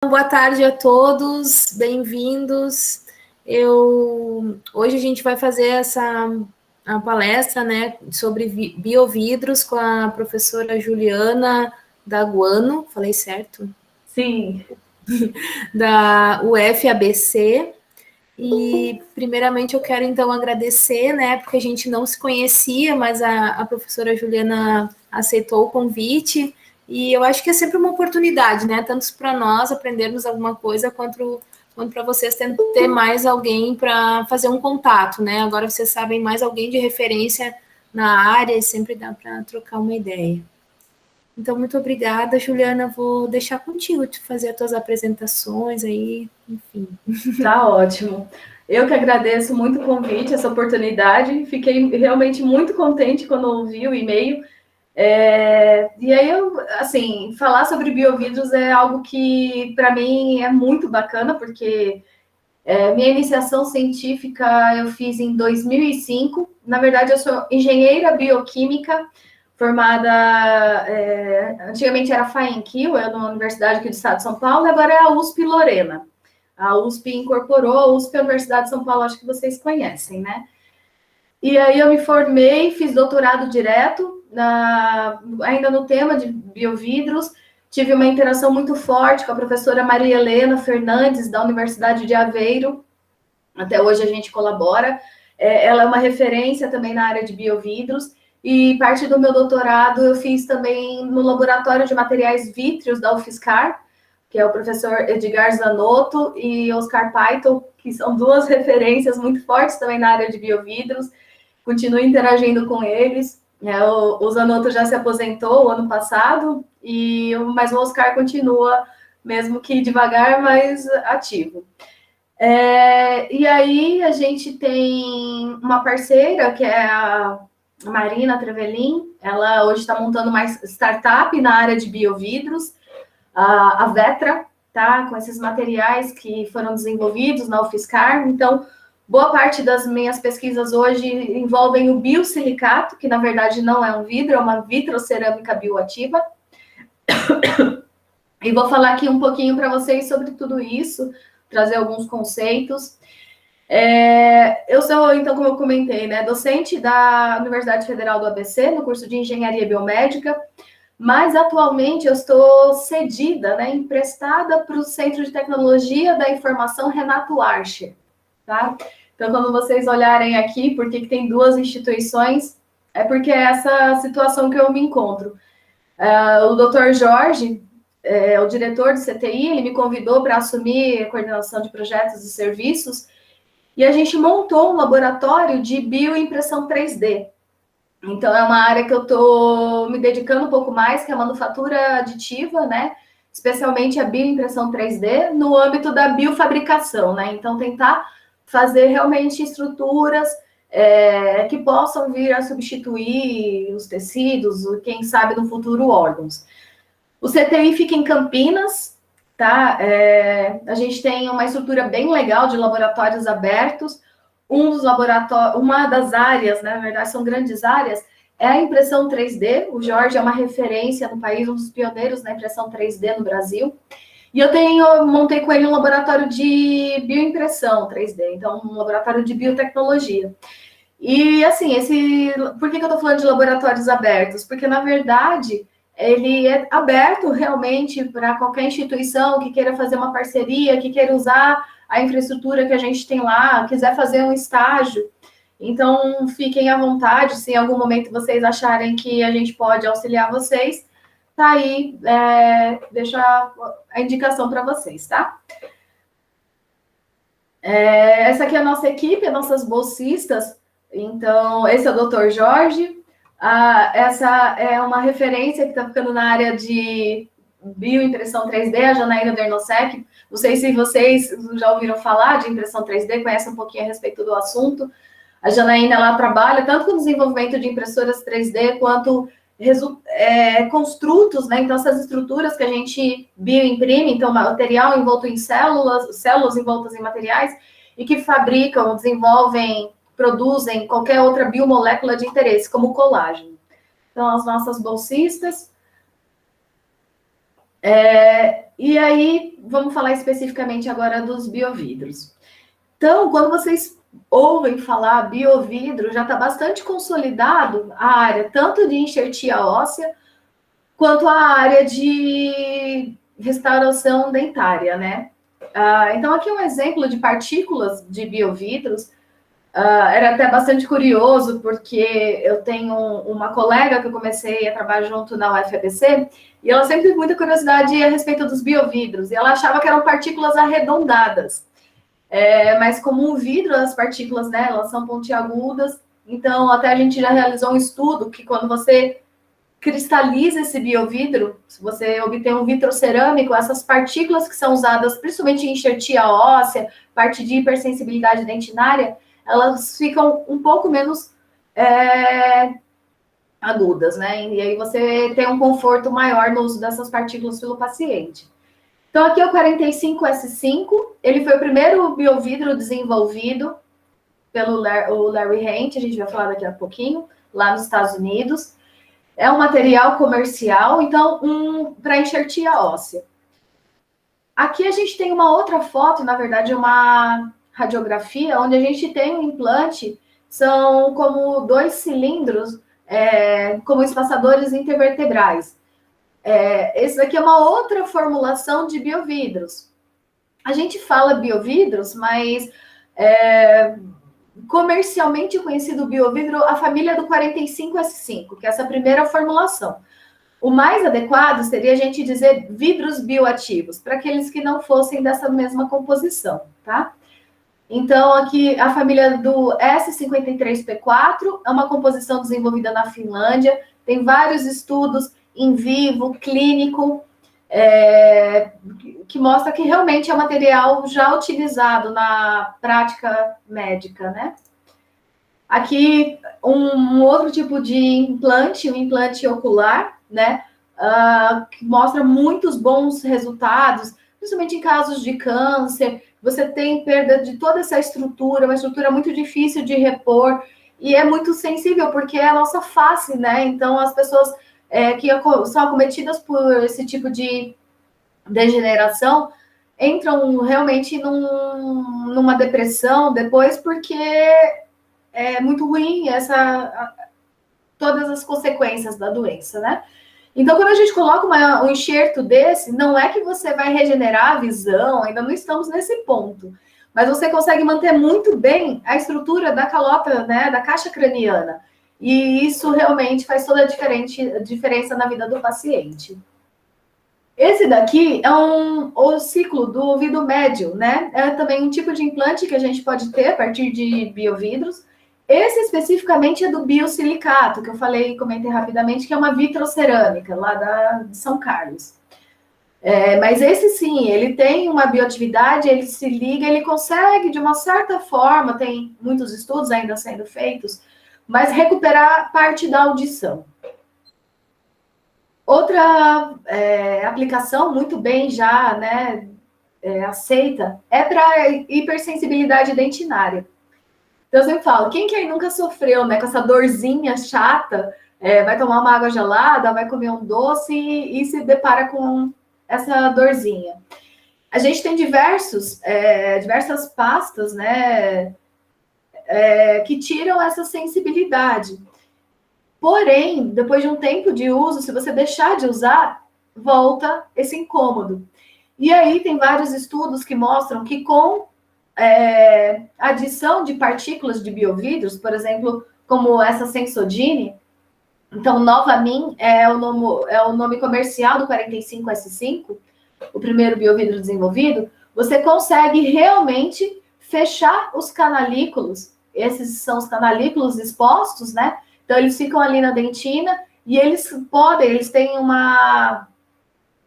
Boa tarde a todos, bem-vindos. Hoje a gente vai fazer a palestra, né, sobre biovidros com a professora Juliana Daguano, falei certo? Sim. Da UFABC. E, primeiramente, eu quero, então, agradecer, né, porque a gente não se conhecia, mas a professora Juliana aceitou o convite, e eu acho que é sempre uma oportunidade, né, tanto para nós aprendermos alguma coisa, quanto para vocês ter mais alguém para fazer um contato, né, agora vocês sabem mais alguém de referência na área, e sempre dá para trocar uma ideia. Então, muito obrigada, Juliana, vou deixar contigo te fazer as tuas apresentações aí, enfim. Tá ótimo. Eu que agradeço muito o convite, essa oportunidade. Fiquei realmente muito contente quando ouvi o e-mail. E aí, assim, falar sobre biovidros é algo que, para mim, é muito bacana, porque minha iniciação científica eu fiz em 2005. Na verdade, eu sou engenheira bioquímica, formada, antigamente era FAENQ, é na Universidade aqui do Estado de São Paulo, e agora é a USP Lorena. A USP incorporou, a USP é a Universidade de São Paulo, acho que vocês conhecem, né? E aí eu me formei, fiz doutorado direto, ainda no tema de biovidros, tive uma interação muito forte com a professora Maria Helena Fernandes, da Universidade de Aveiro, até hoje a gente colabora, ela é uma referência também na área de biovidros, e parte do meu doutorado eu fiz também no Laboratório de Materiais Vítreos da UFSCar, que é o professor Edgar Zanotto e Oscar Paiton, que são duas referências muito fortes também na área de biovidros. Continuo interagindo com eles. O Zanotto já se aposentou o ano passado, mas o Oscar continua, mesmo que devagar, mas ativo. E aí a gente tem uma parceira, que é a Marina Trevelin. Ela hoje está montando uma startup na área de biovidros, a Vetra, tá? Com esses materiais que foram desenvolvidos na UFSCar. Então, boa parte das minhas pesquisas hoje envolvem o biosilicato, que na verdade não é um vidro, é uma vitrocerâmica bioativa. E vou falar aqui um pouquinho para vocês sobre tudo isso, trazer alguns conceitos. Eu sou, então, como eu comentei, né, docente da Universidade Federal do ABC, no curso de Engenharia Biomédica, mas atualmente eu estou cedida, né, emprestada para o Centro de Tecnologia da Informação Renato Archer, tá? Então, quando vocês olharem aqui, por que tem duas instituições, é porque é essa situação que eu me encontro. O Dr. Jorge, o diretor do CTI, ele me convidou para assumir a coordenação de projetos e serviços, e a gente montou um laboratório de bioimpressão 3D. Então, é uma área que eu estou me dedicando um pouco mais, que é a manufatura aditiva, né? Especialmente a bioimpressão 3D, no âmbito da biofabricação, né? Então, tentar fazer realmente estruturas que possam vir a substituir os tecidos, quem sabe no futuro órgãos. O CTI fica em Campinas, tá? A gente tem uma estrutura bem legal de laboratórios abertos. Uma das áreas, né, na verdade são grandes áreas, é a impressão 3D. O Jorge é uma referência no país, um dos pioneiros na impressão 3D no Brasil. E eu montei com ele um laboratório de bioimpressão 3D, então um laboratório de biotecnologia. E assim, por que eu estou falando de laboratórios abertos? Porque, na verdade, ele é aberto realmente para qualquer instituição que queira fazer uma parceria, que queira usar a infraestrutura que a gente tem lá, quiser fazer um estágio. Então, fiquem à vontade, se em algum momento vocês acharem que a gente pode auxiliar vocês, tá aí, deixa a indicação para vocês, tá? Essa aqui é a nossa equipe, as nossas bolsistas. Então, esse é o Dr. Jorge. Essa é uma referência que está ficando na área de bioimpressão 3D, a Janaína Dernosec. Não sei se vocês já ouviram falar de impressão 3D, conhecem um pouquinho a respeito do assunto. A Janaína, ela trabalha tanto com o desenvolvimento de impressoras 3D, quanto construtos, né? Então, essas estruturas que a gente bioimprime, então, material envolto em células envoltas em materiais, e que fabricam, desenvolvem, produzem qualquer outra biomolécula de interesse, como o colágeno. Então, as nossas bolsistas. E aí, vamos falar especificamente agora dos biovidros. Então, quando vocês ouvem falar biovidro, já está bastante consolidado a área tanto de enxertia óssea quanto a área de restauração dentária, né? Então, aqui um exemplo de partículas de biovidros. Era até bastante curioso, porque eu tenho uma colega que eu comecei a trabalhar junto na UFABC, e ela sempre teve muita curiosidade a respeito dos biovidros, e ela achava que eram partículas arredondadas. Mas como um vidro, as partículas, né, elas são pontiagudas, então até a gente já realizou um estudo que quando você cristaliza esse biovidro, se você obtém um vitrocerâmico, essas partículas que são usadas principalmente em enxertia óssea, parte de hipersensibilidade dentinária, elas ficam um pouco menos agudas, né? E aí você tem um conforto maior no uso dessas partículas pelo paciente. Então, aqui é o 45S5, ele foi o primeiro biovidro desenvolvido pelo Larry Hent, a gente vai falar daqui a pouquinho, lá nos Estados Unidos. É um material comercial, então, para enxertia óssea. Aqui a gente tem uma outra foto, na verdade, uma radiografia, onde a gente tem um implante, são como 2 cilindros, como espaçadores intervertebrais. Esse daqui é uma outra formulação de biovidros. A gente fala biovidros, mas comercialmente conhecido biovidro, a família do 45S5, que é essa primeira formulação. O mais adequado seria a gente dizer vidros bioativos, para aqueles que não fossem dessa mesma composição, tá? Então, aqui, a família do S53P4 é uma composição desenvolvida na Finlândia, tem vários estudos em vivo, clínico, que mostra que realmente é um material já utilizado na prática médica, né? Aqui, um outro tipo de implante, um implante ocular, né? Que mostra muitos bons resultados, principalmente em casos de câncer. Você tem perda de toda essa estrutura, uma estrutura muito difícil de repor, e é muito sensível, porque é a nossa face, né? Então, as pessoas que são acometidas por esse tipo de degeneração entram realmente numa depressão depois, porque é muito ruim todas as consequências da doença, né? Então, quando a gente coloca um enxerto desse, não é que você vai regenerar a visão, ainda não estamos nesse ponto, mas você consegue manter muito bem a estrutura da calota, né, da caixa craniana. E isso realmente faz toda a diferença na vida do paciente. Esse daqui é o ciclo do ouvido médio, né? É também um tipo de implante que a gente pode ter a partir de biovidros. Esse especificamente é do biosilicato, que eu comentei rapidamente, que é uma vitrocerâmica, lá de São Carlos. Mas esse sim, ele tem uma bioatividade, ele se liga, ele consegue, de uma certa forma, tem muitos estudos ainda sendo feitos, mas recuperar parte da audição. Outra aplicação muito bem já, né, aceita é para hipersensibilidade dentinária. Então, eu sempre falo, quem que aí nunca sofreu, né, com essa dorzinha chata, vai tomar uma água gelada, vai comer um doce e se depara com essa dorzinha. A gente tem diversas pastas, né, que tiram essa sensibilidade. Porém, depois de um tempo de uso, se você deixar de usar, volta esse incômodo. E aí tem vários estudos que mostram que com adição de partículas de biovidros, por exemplo, como essa Sensodyne, então Novamin é o nome comercial do 45S5, o primeiro biovidro desenvolvido, você consegue realmente fechar os canalículos, esses são os canalículos expostos, né? Então, eles ficam ali na dentina e eles têm uma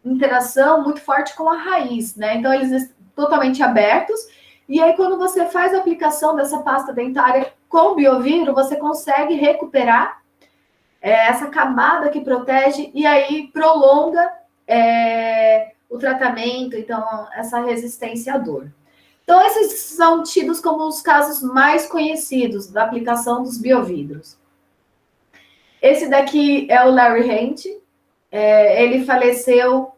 interação muito forte com a raiz, né? Então, eles estão totalmente abertos. E aí, quando você faz a aplicação dessa pasta dentária com biovidro, você consegue recuperar essa camada que protege e aí prolonga o tratamento, então, essa resistência à dor. Então, esses são tidos como os casos mais conhecidos da aplicação dos biovidros. Esse daqui é o Larry Hent. Ele faleceu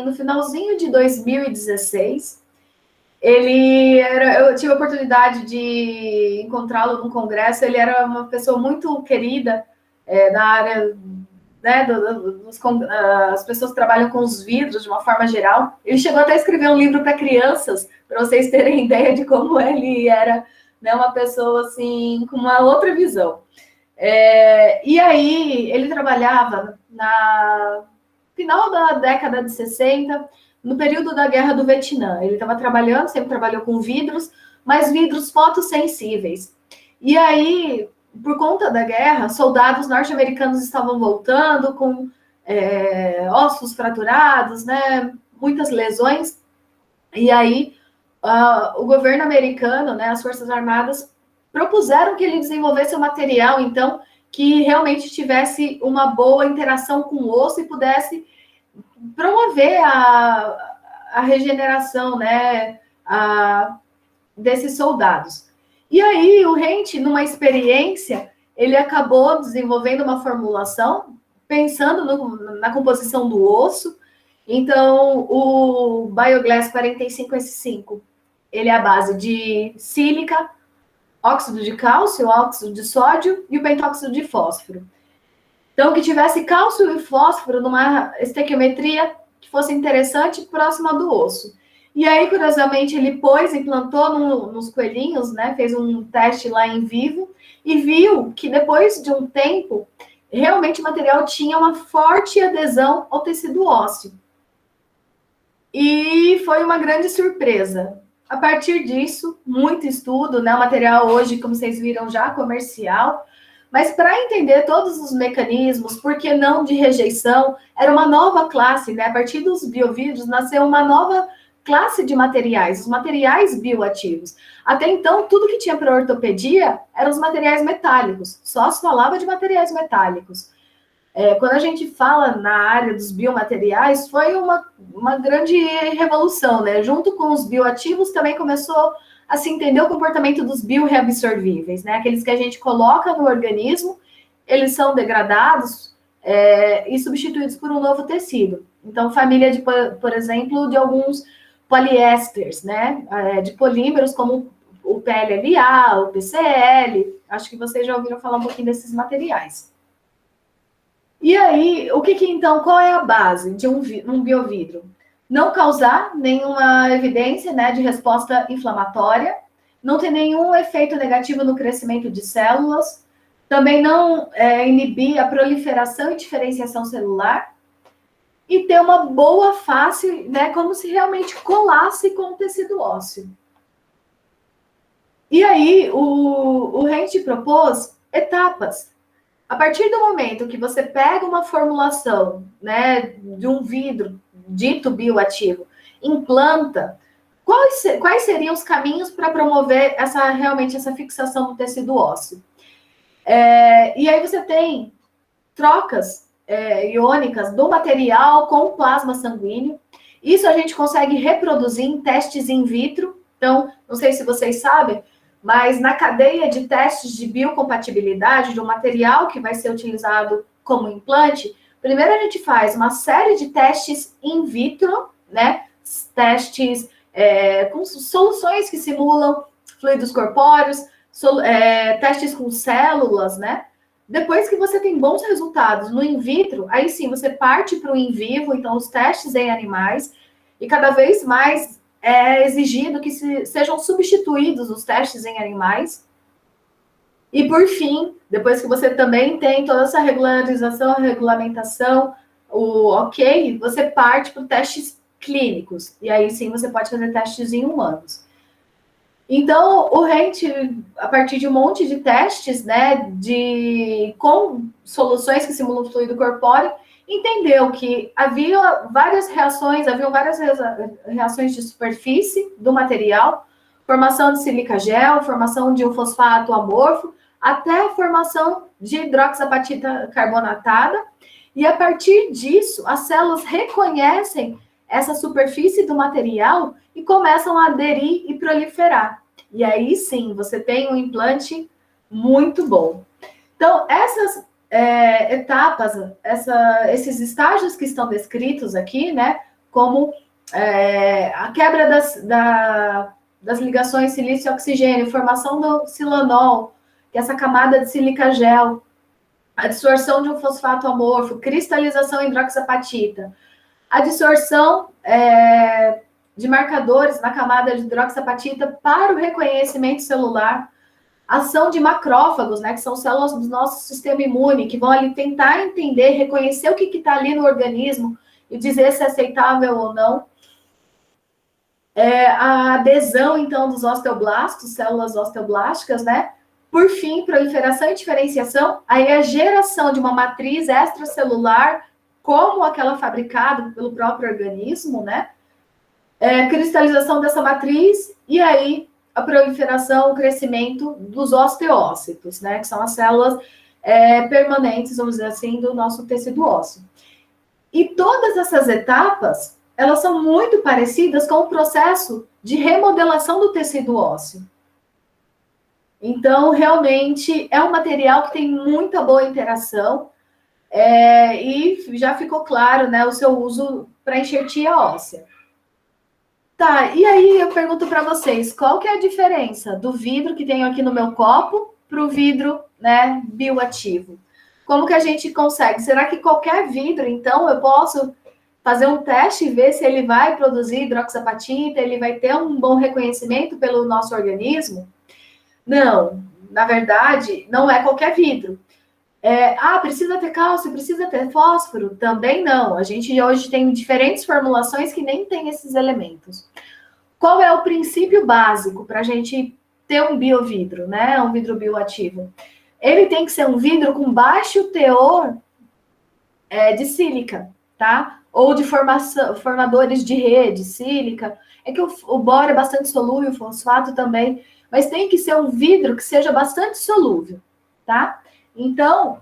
no finalzinho de 2016. Eu tive a oportunidade de encontrá-lo num congresso. Ele era uma pessoa muito querida na área, né, as pessoas que trabalham com os vidros de uma forma geral. Ele chegou até a escrever um livro para crianças, para vocês terem ideia de como ele era, né, uma pessoa assim com uma outra visão. E aí ele trabalhava na final da década de 60, no período da Guerra do Vietnã. Ele estava trabalhando, sempre trabalhou com vidros, mas vidros fotossensíveis. E aí, por conta da guerra, soldados norte-americanos estavam voltando com ossos fraturados, né, muitas lesões. E aí, o governo americano, né, as Forças Armadas, propuseram que ele desenvolvesse um material, então, que realmente tivesse uma boa interação com o osso e pudesse promover a regeneração, né, desses soldados. E aí, o Rent, numa experiência, ele acabou desenvolvendo uma formulação, pensando na composição do osso. Então, o Bioglass 45S5, ele é a base de sílica, óxido de cálcio, óxido de sódio e o pentóxido de fósforo. Então, que tivesse cálcio e fósforo numa estequiometria que fosse interessante próxima do osso. E aí, curiosamente, ele pôs e plantou nos coelhinhos, né? Fez um teste lá em vivo e viu que depois de um tempo, realmente o material tinha uma forte adesão ao tecido ósseo. E foi uma grande surpresa. A partir disso, muito estudo, né? O material hoje, como vocês viram, já comercial. Mas para entender todos os mecanismos, por que não de rejeição, era uma nova classe, né? A partir dos biovidros nasceu uma nova classe de materiais, os materiais bioativos. Até então, tudo que tinha para ortopedia eram os materiais metálicos, só se falava de materiais metálicos. Quando a gente fala na área dos biomateriais, foi uma grande revolução, né? Junto com os bioativos, também começou a se entender o comportamento dos bioreabsorvíveis, né? Aqueles que a gente coloca no organismo, eles são degradados e substituídos por um novo tecido. Então, família de, por exemplo, de alguns poliésteres, né? De polímeros como o PLLA, o PCL. Acho que vocês já ouviram falar um pouquinho desses materiais. E aí, então, qual é a base de um biovidro? Não causar nenhuma evidência, né, de resposta inflamatória, não ter nenhum efeito negativo no crescimento de células, também não inibir a proliferação e diferenciação celular, e ter uma boa face, né, como se realmente colasse com o tecido ósseo. E aí, o Rent propôs etapas. A partir do momento que você pega uma formulação, né, de um vidro dito bioativo, implanta, quais seriam os caminhos para promover realmente essa fixação do tecido ósseo? E aí você tem trocas iônicas do material com o plasma sanguíneo. Isso a gente consegue reproduzir em testes in vitro. Então, não sei se vocês sabem, mas na cadeia de testes de biocompatibilidade do material que vai ser utilizado como implante, primeiro a gente faz uma série de testes in vitro, né? Testes com soluções que simulam fluidos corpóreos, testes com células, né? Depois que você tem bons resultados no in vitro, aí sim você parte para o in vivo, então os testes em animais, e cada vez mais é exigido que sejam substituídos os testes em animais. E, por fim, depois que você também tem toda essa regularização, regulamentação, o ok, você parte para testes clínicos. E aí, sim, você pode fazer testes em humanos. Então, o Rent, a partir de um monte de testes, né, com soluções que simulam o fluido corpóreo, entendeu que haviam várias reações de superfície do material, formação de sílica gel, formação de um fosfato amorfo, até a formação de hidroxapatita carbonatada, e a partir disso, as células reconhecem essa superfície do material e começam a aderir e proliferar. E aí sim, você tem um implante muito bom. Então, essas etapas, esses estágios que estão descritos aqui, né, como a quebra das ligações silício-oxigênio, formação do silanol, que é essa camada de sílica gel, a dissorção de um fosfato amorfo, cristalização em hidroxapatita, a dissorção de marcadores na camada de hidroxapatita para o reconhecimento celular, ação de macrófagos, né, que são células do nosso sistema imune, que vão ali tentar entender, reconhecer o que está ali no organismo e dizer se é aceitável ou não. A adesão, então, dos osteoblastos, células osteoblásticas, né? Por fim, proliferação e diferenciação, aí a geração de uma matriz extracelular, como aquela fabricada pelo próprio organismo, né? Cristalização dessa matriz, e aí a proliferação, o crescimento dos osteócitos, né? Que são as células permanentes, vamos dizer assim, do nosso tecido ósseo. E todas essas etapas, elas são muito parecidas com o processo de remodelação do tecido ósseo. Então, realmente, é um material que tem muita boa interação e já ficou claro, né, o seu uso para enxertia óssea. Tá, e aí eu pergunto para vocês, qual que é a diferença do vidro que tenho aqui no meu copo para o vidro, né, bioativo? Como que a gente consegue? Será que qualquer vidro, então, eu posso fazer um teste e ver se ele vai produzir hidroxapatita, ele vai ter um bom reconhecimento pelo nosso organismo? Não, na verdade, não é qualquer vidro. Precisa ter cálcio, precisa ter fósforo? Também não. A gente hoje tem diferentes formulações que nem tem esses elementos. Qual é o princípio básico para a gente ter um biovidro, né? Um vidro bioativo? Ele tem que ser um vidro com baixo teor de sílica, tá? Ou de formadores de rede, sílica. É que o boro é bastante solúvel, o fosfato também, mas tem que ser um vidro que seja bastante solúvel, tá? Então,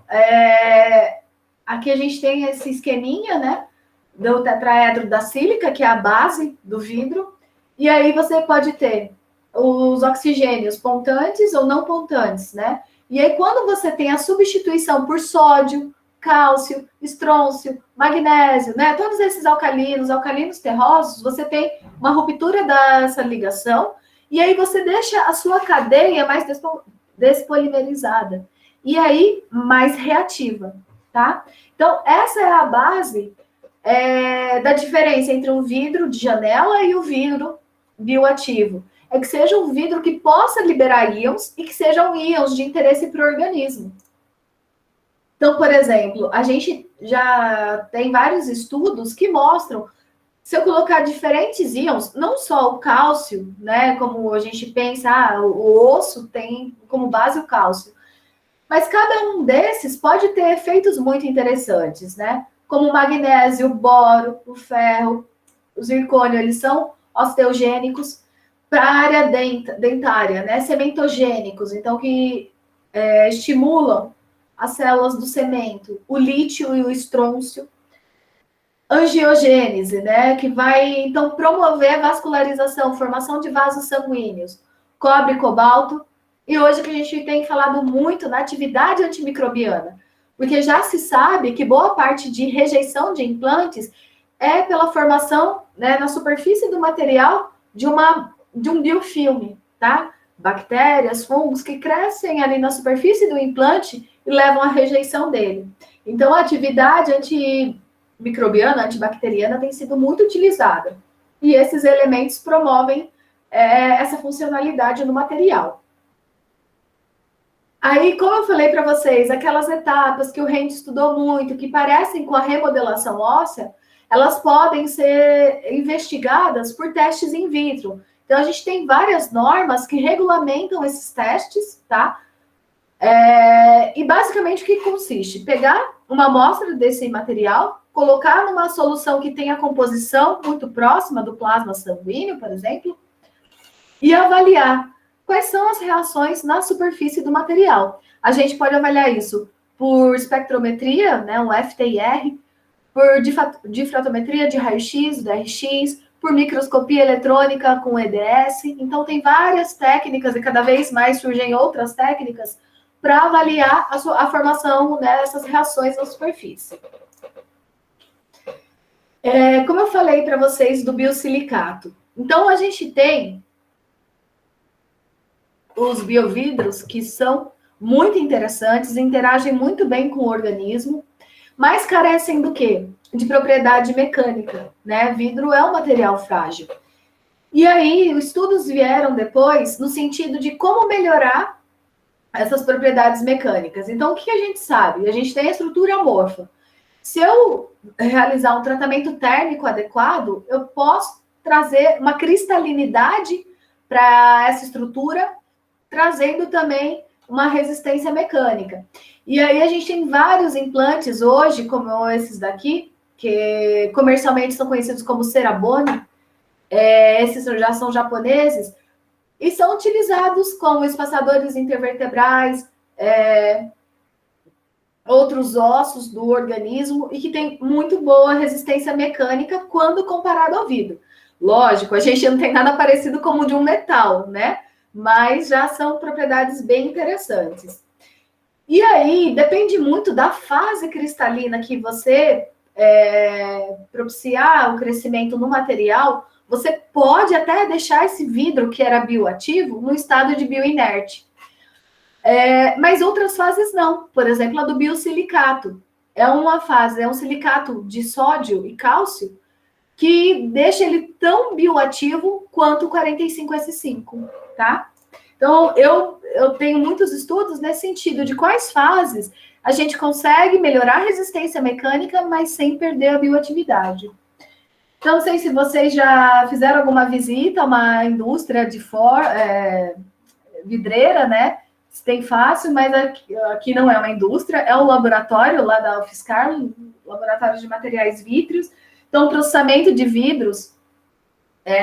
aqui a gente tem esse esqueminha, né? Do tetraedro da sílica, que é a base do vidro. E aí você pode ter os oxigênios pontantes ou não pontantes, né? E aí, quando você tem a substituição por sódio, cálcio, estrôncio, magnésio, né? Todos esses alcalinos terrosos, você tem uma ruptura dessa ligação e aí você deixa a sua cadeia mais despolimerizada e aí mais reativa, tá? Então, essa é a base da diferença entre um vidro de janela e o vidro bioativo. É que seja um vidro que possa liberar íons e que sejam íons de interesse para o organismo. Então, por exemplo, a gente já tem vários estudos que mostram, se eu colocar diferentes íons, não só o cálcio, né, como a gente pensa, o osso tem como base o cálcio, mas cada um desses pode ter efeitos muito interessantes, né? Como o magnésio, o boro, o ferro, o zircônio, eles são osteogênicos para a área dentária, né? Sementogênicos, então que estimulam as células do cemento, o lítio e o estrôncio. Angiogênese, né? Que vai, então, promover a vascularização, formação de vasos sanguíneos. Cobre e cobalto. E hoje que a gente tem falado muito na atividade antimicrobiana, porque já se sabe que boa parte de rejeição de implantes é pela formação, né, na superfície do material de um biofilme, tá? Bactérias, fungos que crescem ali na superfície do implante e levam à rejeição dele. Então, a atividade antimicrobiana, antibacteriana tem sido muito utilizada. E esses elementos promovem essa funcionalidade no material. Aí, como eu falei para vocês, aquelas etapas que o Rand estudou muito, que parecem com a remodelação óssea, elas podem ser investigadas por testes in vitro. Então, a gente tem várias normas que regulamentam esses testes, tá? E, basicamente, o que consiste? Pegar uma amostra desse material, colocar numa solução que tenha composição muito próxima do plasma sanguíneo, por exemplo, e avaliar quais são as reações na superfície do material. A gente pode avaliar isso por espectrometria, né, um FTIR, por difratometria de raio-x, DRX, por microscopia eletrônica com EDS. Então, tem várias técnicas e cada vez mais surgem outras técnicas para avaliar a formação dessas reações na superfície. Como eu falei para vocês do biosilicato. Então, a gente tem os biovidros, que são muito interessantes, interagem muito bem com o organismo, mas carecem do quê? De propriedade mecânica, né? Vidro é um material frágil. E aí, os estudos vieram depois no sentido de como melhorar essas propriedades mecânicas. Então, o que a gente sabe? A gente tem a estrutura amorfa. Se eu realizar um tratamento térmico adequado, eu posso trazer uma cristalinidade para essa estrutura, trazendo também uma resistência mecânica. E aí a gente tem vários implantes hoje, como esses daqui, que comercialmente são conhecidos como Cerabone, esses já são japoneses, e são utilizados como espaçadores intervertebrais, outros ossos do organismo, e que tem muito boa resistência mecânica quando comparado ao vidro. Lógico, a gente não tem nada parecido como o de um metal, né? Mas já são propriedades bem interessantes. E aí, depende muito da fase cristalina que você propiciar o crescimento no material, você pode até deixar esse vidro que era bioativo no estado de bioinerte. Mas outras fases não. Por exemplo, a do biosilicato. É uma fase, é um silicato de sódio e cálcio que deixa ele tão bioativo quanto o 45S5, tá? Então, eu tenho muitos estudos nesse sentido, de quais fases a gente consegue melhorar a resistência mecânica, mas sem perder a bioatividade. Então, não sei se vocês já fizeram alguma visita a uma indústria de vidreira, né? Se tem fácil, mas aqui não é uma indústria, é um laboratório lá da UFSCar, laboratório de materiais vítreos. Então, processamento de vidros,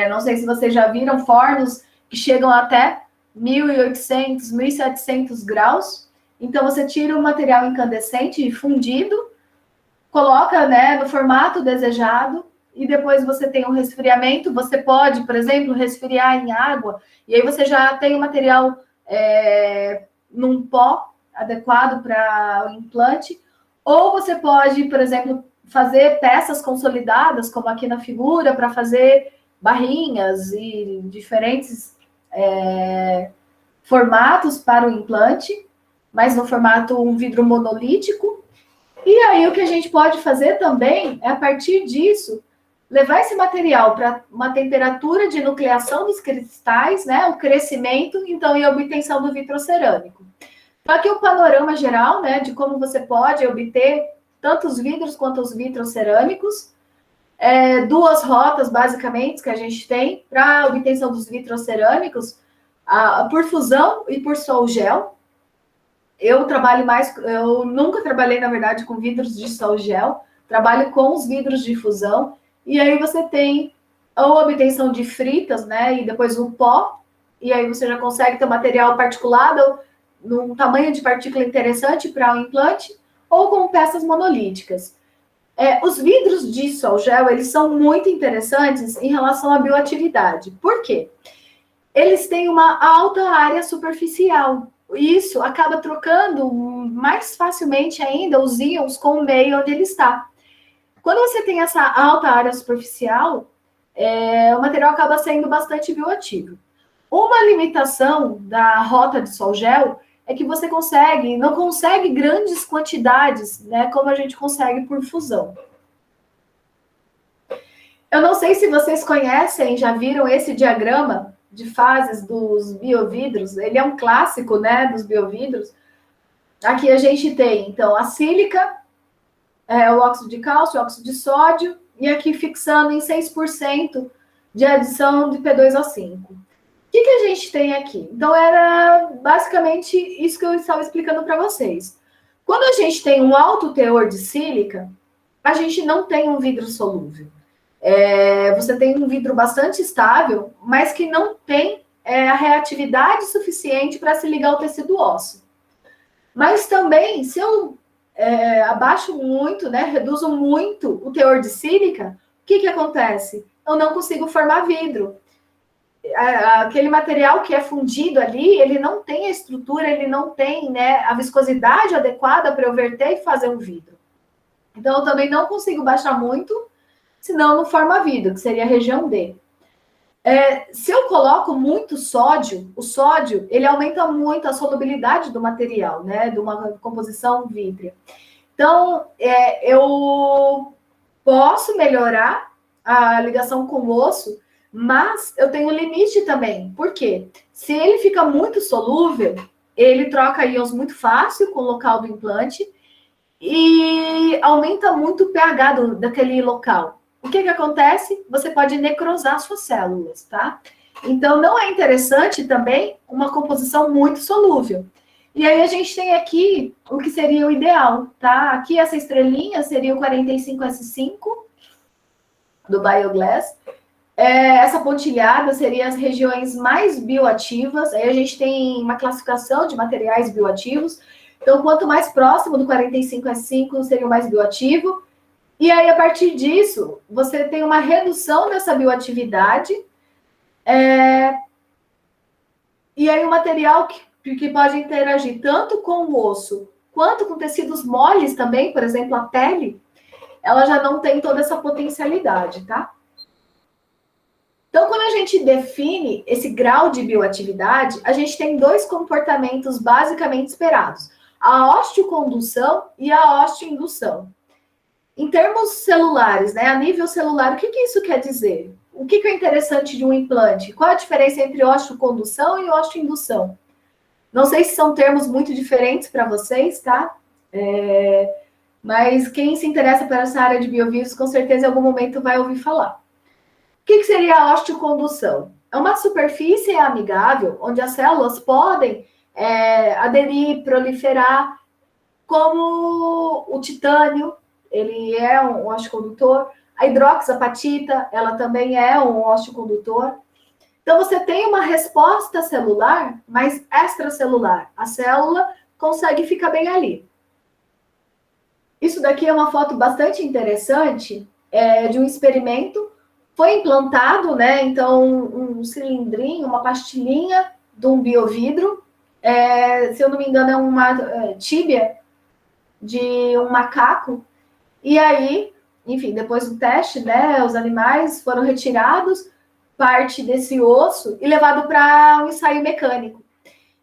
não sei se vocês já viram fornos que chegam até 1.800, 1.700 graus. Então, você tira o material incandescente fundido, coloca, né, no formato desejado, e depois você tem um resfriamento. Você pode, por exemplo, resfriar em água, e aí você já tem o material num pó adequado para o implante. Ou você pode, por exemplo, fazer peças consolidadas, como aqui na figura, para fazer barrinhas e diferentes formatos para o implante, mas no formato um vidro monolítico. E aí o que a gente pode fazer também é, a partir disso, levar esse material para uma temperatura de nucleação dos cristais, né, o crescimento, então, e a obtenção do vitrocerâmico. Então, aqui o panorama geral, né, de como você pode obter tanto os vidros quanto os vitrocerâmicos. Duas rotas, basicamente, que a gente tem para a obtenção dos vitrocerâmicos, por fusão e por sol gel. Eu nunca trabalhei, na verdade, com vidros de sol gel, trabalho com os vidros de fusão, e aí você tem a obtenção de fritas, né, e depois o pó, e aí você já consegue ter material particulado num tamanho de partícula interessante para o implante, ou com peças monolíticas. Os vidros de sol gel, eles são muito interessantes em relação à bioatividade. Por quê? Eles têm uma alta área superficial. Isso acaba trocando mais facilmente ainda os íons com o meio onde ele está. Quando você tem essa alta área superficial, o material acaba sendo bastante bioativo. Uma limitação da rota de sol gel é que você não consegue grandes quantidades, né, como a gente consegue por fusão. Eu não sei se vocês conhecem, já viram esse diagrama de fases dos biovidros. Ele é um clássico, né, dos biovidros. Aqui a gente tem, então, a sílica, o óxido de cálcio, o óxido de sódio, e aqui fixando em 6% de adição de P2O5. O que a gente tem aqui? Então, era basicamente isso que eu estava explicando para vocês. Quando a gente tem um alto teor de sílica, a gente não tem um vidro solúvel. Você tem um vidro bastante estável, mas que não tem a reatividade suficiente para se ligar ao tecido ósseo. Mas também, se eu abaixo muito, né, reduzo muito o teor de sílica, o que acontece? Eu não consigo formar vidro. aquele material que é fundido ali, ele não tem a estrutura, ele não tem, né, a viscosidade adequada para eu verter e fazer um vidro. Então, eu também não consigo baixar muito, senão não forma vidro, que seria a região D. Se eu coloco muito sódio, o sódio, ele aumenta muito a solubilidade do material, né, de uma composição vítrea. Então, eu posso melhorar a ligação com o osso, mas eu tenho um limite também. Por quê? Se ele fica muito solúvel, ele troca íons muito fácil com o local do implante e aumenta muito o pH daquele local. O que acontece? Você pode necrosar suas células, tá? Então, não é interessante também uma composição muito solúvel. E aí a gente tem aqui o que seria o ideal, tá? Aqui essa estrelinha seria o 45S5 do Bioglass. Essa pontilhada seria as regiões mais bioativas. Aí a gente tem uma classificação de materiais bioativos. Então, quanto mais próximo do 45S5 seria o mais bioativo. E aí, a partir disso, você tem uma redução dessa bioatividade. E aí, o material que pode interagir tanto com o osso, quanto com tecidos moles também, por exemplo, a pele, ela já não tem toda essa potencialidade, tá? Então, quando a gente define esse grau de bioatividade, a gente tem dois comportamentos basicamente esperados: a osteocondução e a osteoindução. Em termos celulares, né, a nível celular, o que isso quer dizer? O que é interessante de um implante? Qual a diferença entre osteocondução e osteoindução? Não sei se são termos muito diferentes para vocês, tá? Mas quem se interessa por essa área de biovírus, com certeza em algum momento vai ouvir falar. O que seria a osteocondução? É uma superfície amigável onde as células podem aderir, proliferar, como o titânio, ele é um osteocondutor. A hidroxapatita, ela também é um osteocondutor. Então, você tem uma resposta celular, mas extracelular. A célula consegue ficar bem ali. Isso daqui é uma foto bastante interessante de um experimento. Foi implantado, né? Então, um cilindrinho, uma pastilhinha de um biovidro. Se eu não me engano, é uma tíbia de um macaco. E aí, enfim, depois do teste, né, os animais foram retirados, parte desse osso, e levado para um ensaio mecânico.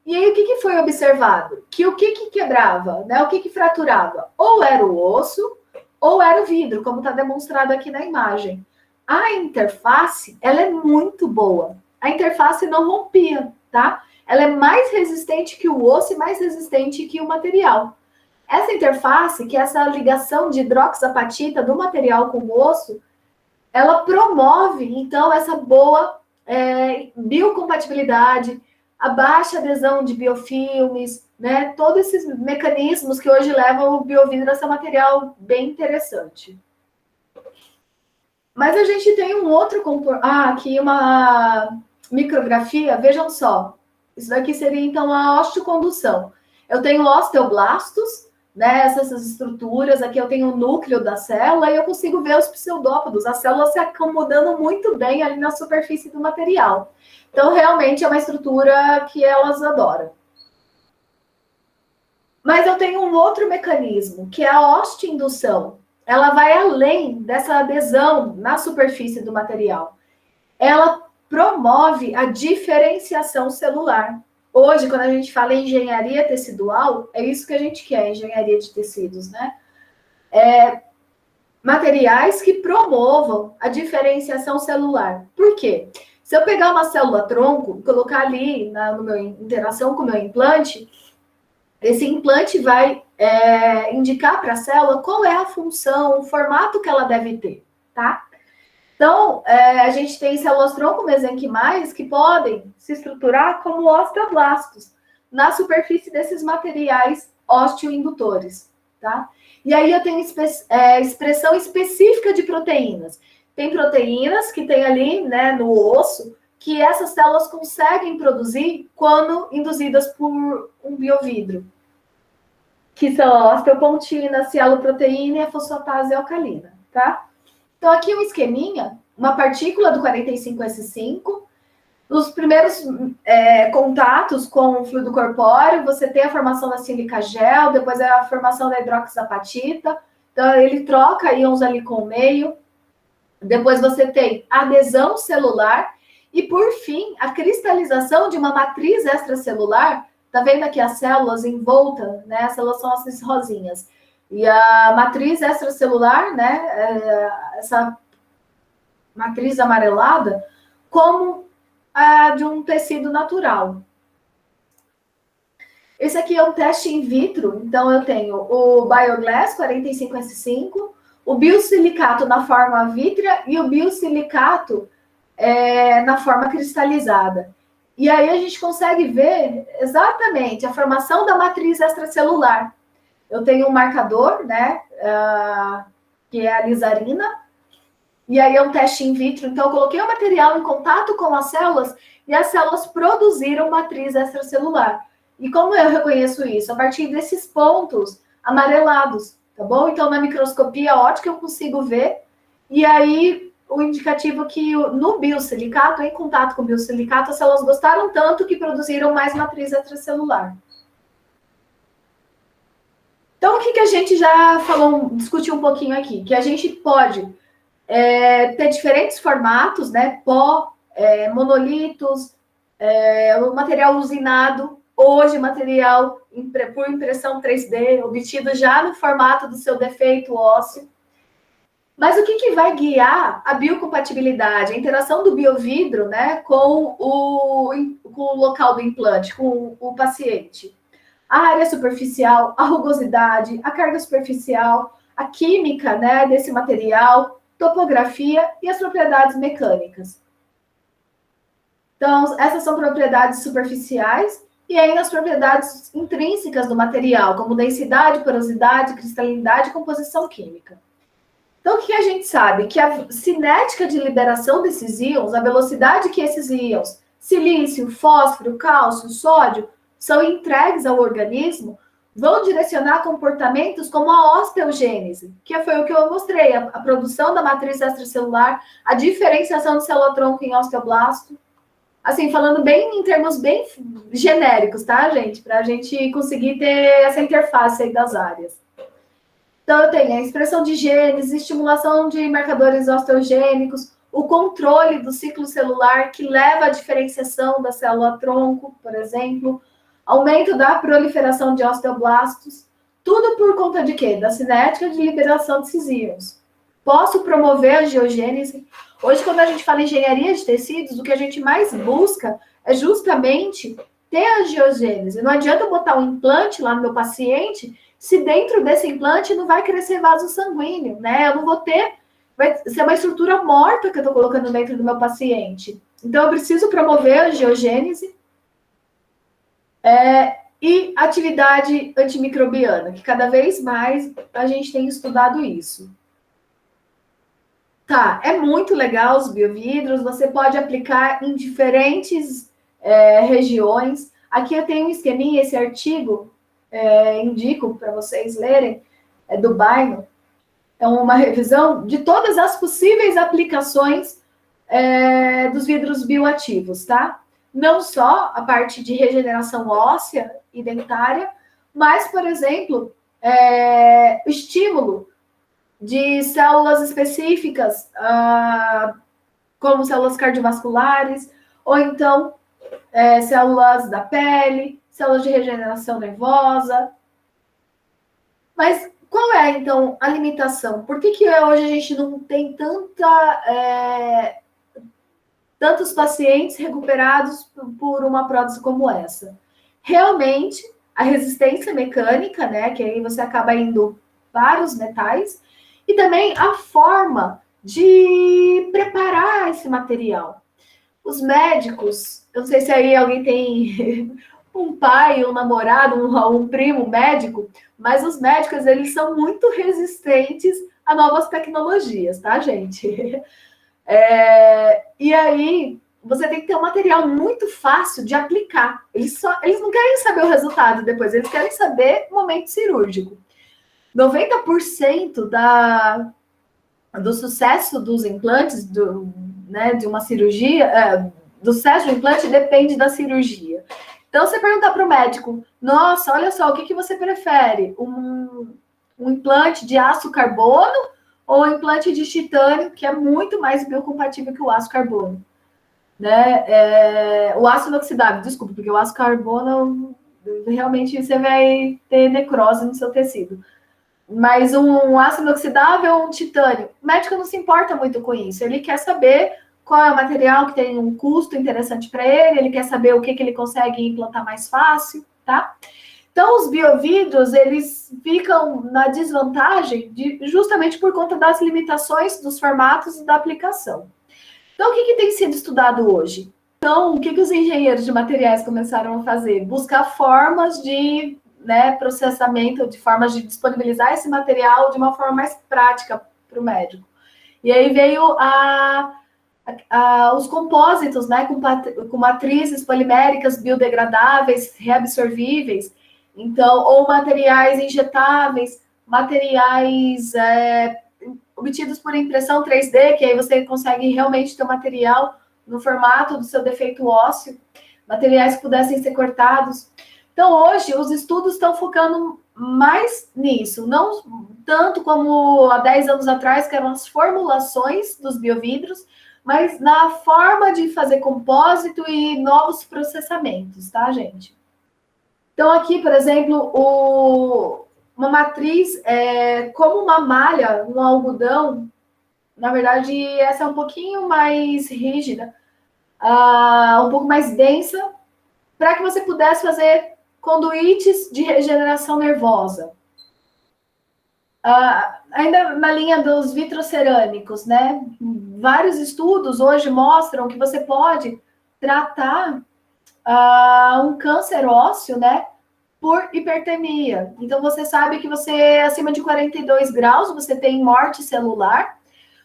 E aí, o que foi observado? Que o que quebrava, né, o que fraturava? Ou era o osso, ou era o vidro, como está demonstrado aqui na imagem. A interface, ela é muito boa. A interface não rompia, tá? Ela é mais resistente que o osso e mais resistente que o material. Essa interface, que é essa ligação de hidroxapatita do material com o osso, ela promove, então, essa boa biocompatibilidade, a baixa adesão de biofilmes, né? Todos esses mecanismos que hoje levam o biovidro a ser um material bem interessante. Mas a gente tem um outro comportamento. Aqui uma micrografia, vejam só. Isso daqui seria, então, a osteocondução. Eu tenho osteoblastos, né, essas estruturas, aqui eu tenho o núcleo da célula e eu consigo ver os pseudópodos, as células se acomodando muito bem ali na superfície do material. Então, realmente é uma estrutura que elas adoram. Mas eu tenho um outro mecanismo, que é a osteoindução. Ela vai além dessa adesão na superfície do material. Ela promove a diferenciação celular. Hoje, quando a gente fala em engenharia tecidual, é isso que a gente quer, engenharia de tecidos, né? Materiais que promovam a celular. Por quê? Se eu pegar uma célula-tronco e colocar ali na interação com o meu implante, esse implante vai indicar para a célula qual é a função, o formato que ela deve ter, tá? Então, a gente tem células-tronco mesenquimais que podem se estruturar como osteoblastos na superfície desses materiais osteoindutores, tá? E aí eu tenho expressão específica de proteínas. Tem proteínas que tem ali, né, no osso, que essas células conseguem produzir quando induzidas por um biovidro, que são a osteopontina, a cialoproteína e a fosfatase alcalina, tá? Então, aqui um esqueminha, uma partícula do 45S5, Nos primeiros contatos com o fluido corpóreo, você tem a formação da sílica gel, depois é a formação da hidroxapatita. Então, ele troca íons ali com o meio. Depois você tem adesão celular. E, por fim, a cristalização de uma matriz extracelular. Tá vendo aqui as células em volta, né? As células são essas rosinhas. E a matriz extracelular, né? Essa matriz amarelada, como a de um tecido natural. Esse aqui é um teste in vitro, então eu tenho o Bioglass 45S5, o biosilicato na forma vítrea e o biosilicato na forma cristalizada. E aí a gente consegue ver exatamente a formação da matriz extracelular. Eu tenho um marcador, né, que é a lisarina, e aí é um teste in vitro, então eu coloquei o material em contato com as células e as células produziram matriz extracelular. E como eu reconheço isso? A partir desses pontos amarelados, tá bom? Então, na microscopia óptica eu consigo ver, e aí o indicativo que no biosilicato, em contato com o biosilicato, as células gostaram tanto que produziram mais matriz extracelular. Então, o que a gente já falou, discutiu um pouquinho aqui? Que a gente pode ter diferentes formatos, né? Pó, monolitos, o material usinado, hoje material por impressão 3D, obtido já no formato do seu defeito ósseo. Mas o que vai guiar a biocompatibilidade, a interação do biovidro, né, com o local do implante, com o paciente? A área superficial, a rugosidade, a carga superficial, a química, né, desse material, topografia e as propriedades mecânicas. Então, essas são propriedades superficiais e ainda as propriedades intrínsecas do material, como densidade, porosidade, cristalinidade e composição química. Então, o que a gente sabe? Que a cinética de liberação desses íons, a velocidade que esses íons, silício, fósforo, cálcio, sódio, são entregues ao organismo, vão direcionar comportamentos como a osteogênese, que foi o que eu mostrei, a produção da matriz extracelular, a diferenciação do célula-tronco em osteoblasto. Assim, falando bem em termos bem genéricos, tá, gente? Para a gente conseguir ter essa interface aí das áreas. Então, eu tenho a expressão de genes, estimulação de marcadores osteogênicos, o controle do ciclo celular, que leva à diferenciação da célula-tronco, por exemplo, aumento da proliferação de osteoblastos, tudo por conta de quê? Da cinética de liberação desses íons. Posso promover a geogênese. Hoje, quando a gente fala em engenharia de tecidos, o que a gente mais busca é justamente ter a geogênese. Não adianta eu botar um implante lá no meu paciente se dentro desse implante não vai crescer vaso sanguíneo, né? Eu não vou ter, vai ser uma estrutura morta que eu estou colocando dentro do meu paciente. Então, eu preciso promover a geogênese e atividade antimicrobiana, que cada vez mais a gente tem estudado isso. Tá, é muito legal os biovidros, você pode aplicar em diferentes regiões. Aqui eu tenho um esqueminha, esse artigo, indico para vocês lerem, do Baino. É uma revisão de todas as possíveis aplicações dos vidros bioativos, tá? Não só a parte de regeneração óssea e dentária, mas, por exemplo, o estímulo de células específicas, como células cardiovasculares, ou então células da pele, células de regeneração nervosa. Mas qual é, então, a limitação? Por que hoje a gente não tem tantos pacientes recuperados por uma prótese como essa? Realmente, a resistência mecânica, né, que aí você acaba indo para os metais, e também a forma de preparar esse material. Os médicos, eu não sei se aí alguém tem um pai, um namorado, um primo médico, mas os médicos, eles são muito resistentes a novas tecnologias, tá, gente? E aí, você tem que ter um material muito fácil de aplicar. Eles não querem saber o resultado depois, eles querem saber o momento cirúrgico. 90% do sucesso dos implantes, de uma cirurgia, do sucesso do implante depende da cirurgia. Então, você perguntar para o médico, nossa, olha só, o que você prefere? Um implante de aço carbono ou um implante de titânio, que é muito mais biocompatível que o aço carbono? Né? O aço inoxidável, desculpa, porque o aço carbono, realmente você vai ter necrose no seu tecido. Mas um aço inoxidável ou um titânio, o médico não se importa muito com isso. Ele quer saber qual é o material que tem um custo interessante para ele quer saber o que ele consegue implantar mais fácil, tá? Então, os biovidros, eles ficam na desvantagem justamente por conta das limitações dos formatos e da aplicação. Então, o que tem sido estudado hoje? Então, o que os engenheiros de materiais começaram a fazer? Buscar formas de processamento, de formas de disponibilizar esse material de uma forma mais prática para o médico. E aí veio os compósitos, né, com matrizes poliméricas biodegradáveis, reabsorvíveis, então, ou materiais injetáveis, materiais obtidos por impressão 3D, que aí você consegue realmente ter o material no formato do seu defeito ósseo, materiais que pudessem ser cortados. Então, hoje, os estudos estão focando mais nisso, não tanto como há 10 anos atrás, que eram as formulações dos biovidros, mas na forma de fazer compósito e novos processamentos, tá, gente? Então, aqui, por exemplo, uma matriz, como uma malha, um algodão, na verdade, essa é um pouquinho mais rígida, um pouco mais densa, para que você pudesse fazer conduítes de regeneração nervosa. Ainda na linha dos vitrocerâmicos, né? Vários estudos hoje mostram que você pode tratar um câncer ósseo, né? Por hipertermia. Então, você sabe que você, acima de 42 graus, você tem morte celular,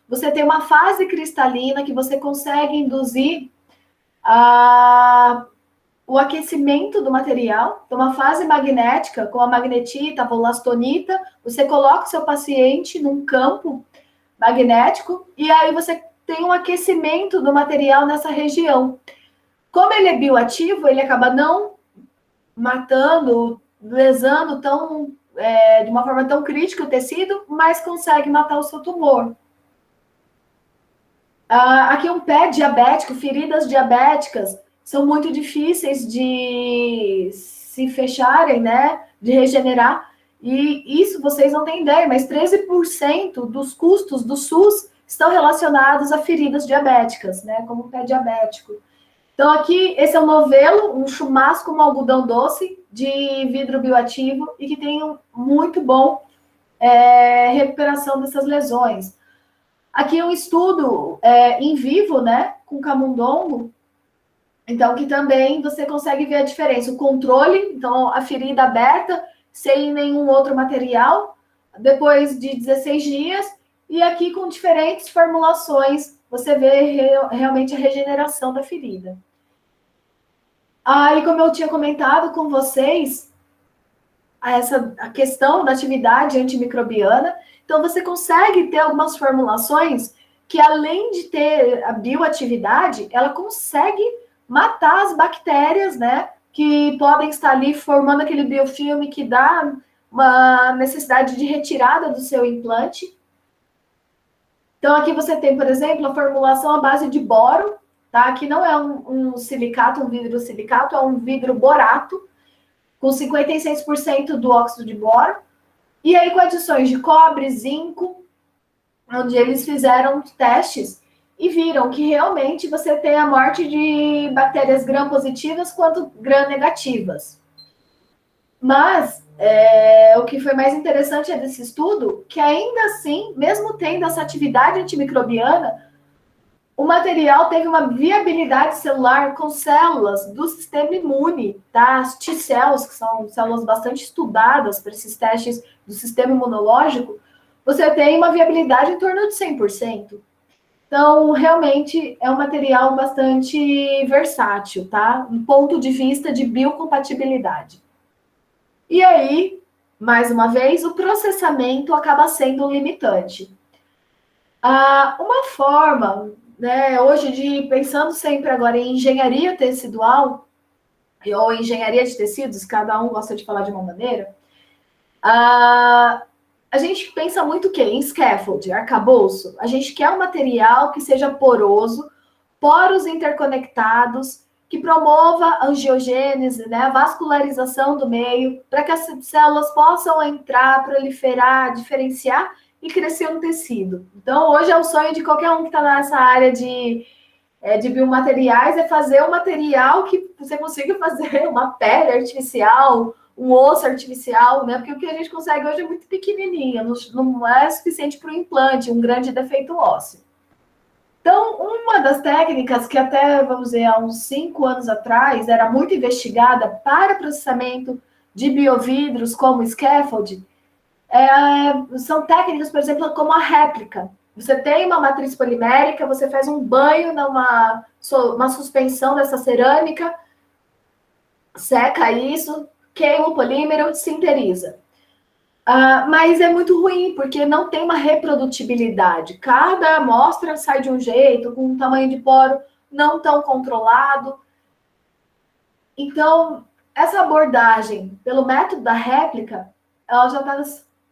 você tem uma fase cristalina que você consegue induzir o aquecimento do material, então uma fase magnética com a magnetita, a volastonita, você coloca o seu paciente num campo magnético e aí você tem um aquecimento do material nessa região. Como ele é bioativo, ele acaba não matando, lesando de uma forma tão crítica o tecido, mas consegue matar o seu tumor. Aqui um pé diabético, feridas diabéticas, são muito difíceis de se fecharem, né? De regenerar. E isso vocês não têm ideia, mas 13% dos custos do SUS estão relacionados a feridas diabéticas, né? Como o pé diabético. Então, aqui, esse é um novelo, um chumasco com algodão doce de vidro bioativo e que tem muito bom recuperação dessas lesões. Aqui um estudo em vivo, né? Com camundongo. Então, que também você consegue ver a diferença. O controle, então, a ferida aberta, sem nenhum outro material, depois de 16 dias, e aqui com diferentes formulações, você vê realmente a regeneração da ferida. E como eu tinha comentado com vocês, a questão da atividade antimicrobiana, então você consegue ter algumas formulações que, além de ter a bioatividade, ela consegue matar as bactérias, né, que podem estar ali formando aquele biofilme que dá uma necessidade de retirada do seu implante. Então, aqui você tem, por exemplo, a formulação à base de boro, tá? Que não é um silicato, um vidro silicato, é um vidro borato, com 56% do óxido de boro, e aí com adições de cobre, zinco, onde eles fizeram testes e viram que realmente você tem a morte de bactérias gram-positivas quanto gram-negativas. Mas o que foi mais interessante desse estudo, que ainda assim, mesmo tendo essa atividade antimicrobiana, o material teve uma viabilidade celular com células do sistema imune, tá? As T-cells, que são células bastante estudadas para esses testes do sistema imunológico, você tem uma viabilidade em torno de 100%. Então, realmente, é um material bastante versátil, tá? Do ponto de vista de biocompatibilidade. E aí, mais uma vez, o processamento acaba sendo um limitante. Uma forma né, hoje, pensando sempre agora em engenharia tecidual, ou engenharia de tecidos, cada um gosta de falar de uma maneira, a gente pensa muito o quê? Em scaffold, arcabouço. A gente quer um material que seja poroso, poros interconectados, que promova a angiogênese, né, a vascularização do meio, para que as células possam entrar, proliferar, diferenciar e crescer um tecido. Então, hoje é o sonho de qualquer um que está nessa área de biomateriais, é fazer um material que você consiga fazer uma pele artificial, um osso artificial, né? Porque o que a gente consegue hoje é muito pequenininho, não é suficiente para o implante, um grande defeito ósseo. Então, uma das técnicas que até, vamos dizer, há uns 5 anos atrás, era muito investigada para processamento de biovidros como scaffold, são técnicas, por exemplo, como a réplica. Você tem uma matriz polimérica, você faz um banho numa uma suspensão dessa cerâmica, seca isso, queima o polímero, sinteriza. Mas é muito ruim, porque não tem uma reprodutibilidade. Cada amostra sai de um jeito, com um tamanho de poro não tão controlado. Então, essa abordagem pelo método da réplica, ela já está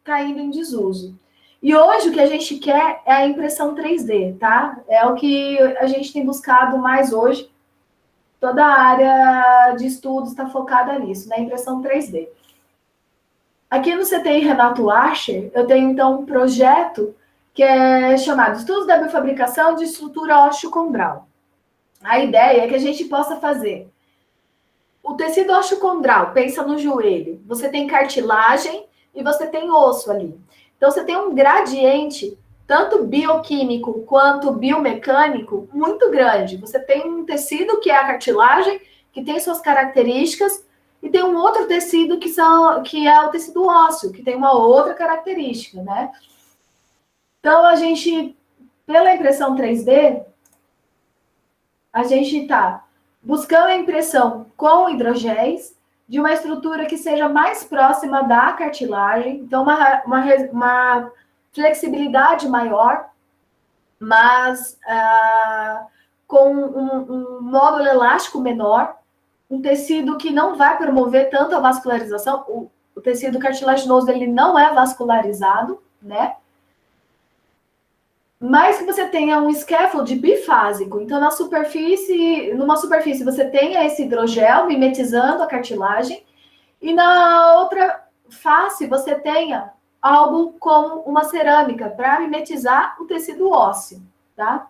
caindo em desuso. E hoje o que a gente quer é a impressão 3D, tá? É o que a gente tem buscado mais hoje. Toda a área de estudos está focada nisso, na impressão 3D. Aqui no CTI Renato Archer, eu tenho, então, um projeto que é chamado Estudos da Biofabricação de Estrutura Osteocondral. A ideia é que a gente possa fazer o tecido osteocondral, pensa no joelho. Você tem cartilagem e você tem osso ali. Então, você tem um gradiente, tanto bioquímico quanto biomecânico, muito grande. Você tem um tecido que é a cartilagem, que tem suas características, e tem um outro tecido que é o tecido ósseo, que tem uma outra característica, né? Então, a gente, pela impressão 3D, a gente está buscando a impressão com hidrogéis de uma estrutura que seja mais próxima da cartilagem, então uma flexibilidade maior, mas com um módulo elástico menor, um tecido que não vai promover tanto a vascularização. O tecido cartilaginoso ele não é vascularizado, né? Mas que você tenha um scaffold bifásico. Então, numa superfície, você tenha esse hidrogel mimetizando a cartilagem, e na outra face você tenha algo como uma cerâmica para mimetizar o tecido ósseo, tá?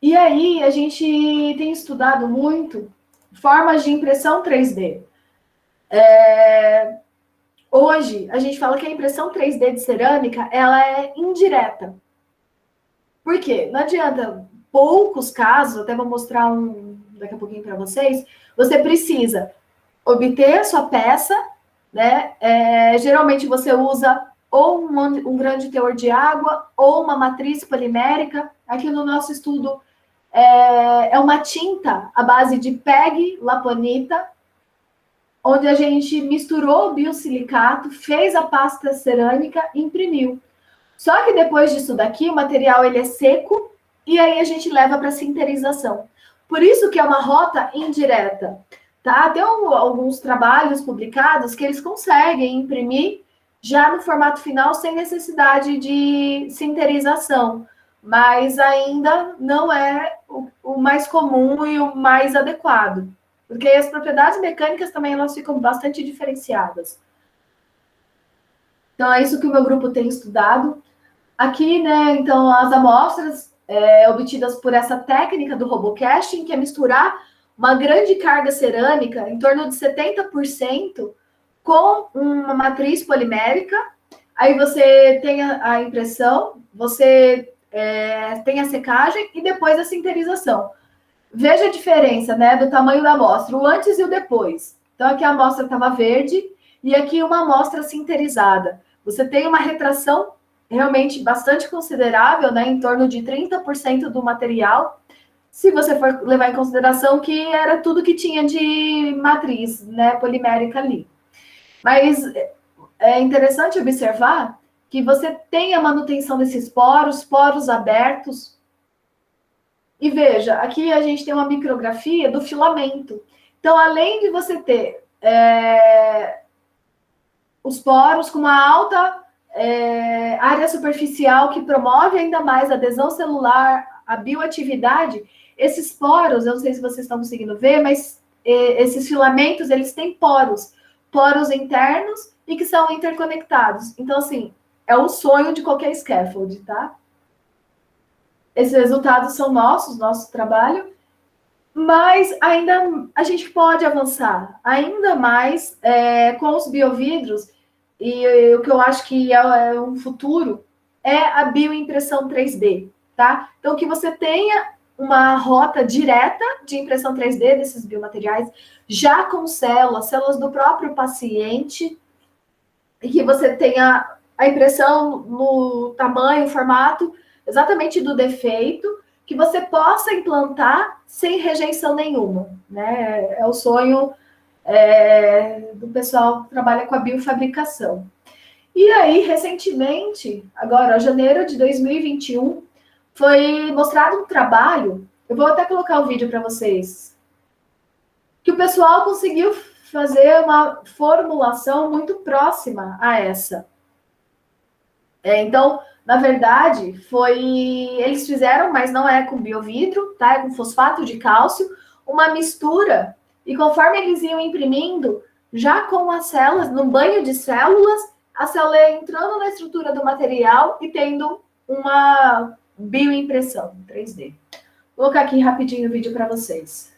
E aí, a gente tem estudado muito formas de impressão 3D. Hoje, a gente fala que a impressão 3D de cerâmica, ela é indireta. Por quê? Não adianta, poucos casos, até vou mostrar daqui a pouquinho para vocês, você precisa obter a sua peça, né? Geralmente você usa ou um grande teor de água, ou uma matriz polimérica. Aqui no nosso estudo, é uma tinta à base de PEG, laponita, onde a gente misturou o biosilicato, fez a pasta cerâmica e imprimiu. Só que depois disso daqui, o material ele é seco e aí a gente leva para sinterização. Por isso que é uma rota indireta, tá? Tem alguns trabalhos publicados que eles conseguem imprimir já no formato final sem necessidade de sinterização, mas ainda não é o mais comum e o mais adequado. Porque as propriedades mecânicas também elas ficam bastante diferenciadas. Então, é isso que o meu grupo tem estudado. Aqui, né, então, as amostras obtidas por essa técnica do robocasting, que é misturar uma grande carga cerâmica, em torno de 70%, com uma matriz polimérica. Aí você tem a impressão, você tem a secagem e depois a sinterização. Veja a diferença, né, do tamanho da amostra, o antes e o depois. Então, aqui a amostra estava verde e aqui uma amostra sinterizada. Você tem uma retração realmente bastante considerável, né, em torno de 30% do material, se você for levar em consideração que era tudo que tinha de matriz, né, polimérica ali. Mas é interessante observar que você tenha a manutenção desses poros, poros abertos. E veja, aqui a gente tem uma micrografia do filamento. Então, além de você ter os poros com uma alta área superficial que promove ainda mais a adesão celular, a bioatividade, esses poros, eu não sei se vocês estão conseguindo ver, mas esses filamentos, eles têm poros internos e que são interconectados. Então, assim, é o sonho de qualquer scaffold, tá? Esses resultados são nosso trabalho, mas ainda a gente pode avançar ainda mais com os biovidros, e o que eu acho que é um futuro é a bioimpressão 3D, tá? Então, que você tenha uma rota direta de impressão 3D desses biomateriais, já com células do próprio paciente, e que você tenha a impressão no tamanho, formato, exatamente do defeito, que você possa implantar sem rejeição nenhuma, né? É o sonho do pessoal que trabalha com a biofabricação. E aí, recentemente, agora, janeiro de 2021, foi mostrado um trabalho, eu vou até colocar o vídeo para vocês, que o pessoal conseguiu fazer uma formulação muito próxima a essa. Então, na verdade, eles fizeram, mas não é com biovidro, tá? É com fosfato de cálcio, uma mistura, e conforme eles iam imprimindo, já com as células, no banho de células, a célula entrando na estrutura do material e tendo uma bioimpressão 3D. Vou colocar aqui rapidinho o vídeo para vocês.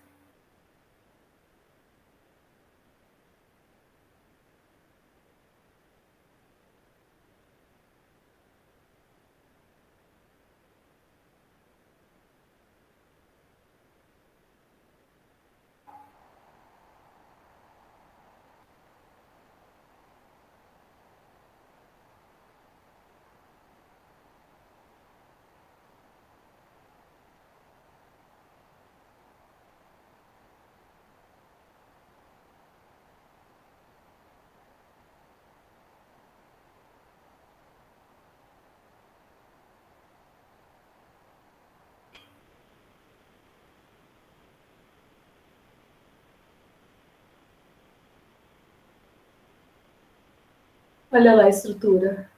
Olha lá a estrutura.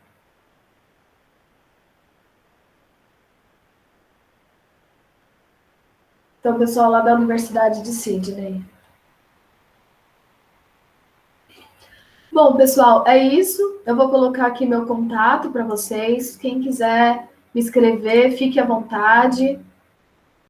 Então, pessoal lá da Universidade de Sydney. Bom, pessoal, é isso. Eu vou colocar aqui meu contato para vocês. Quem quiser me escrever, fique à vontade.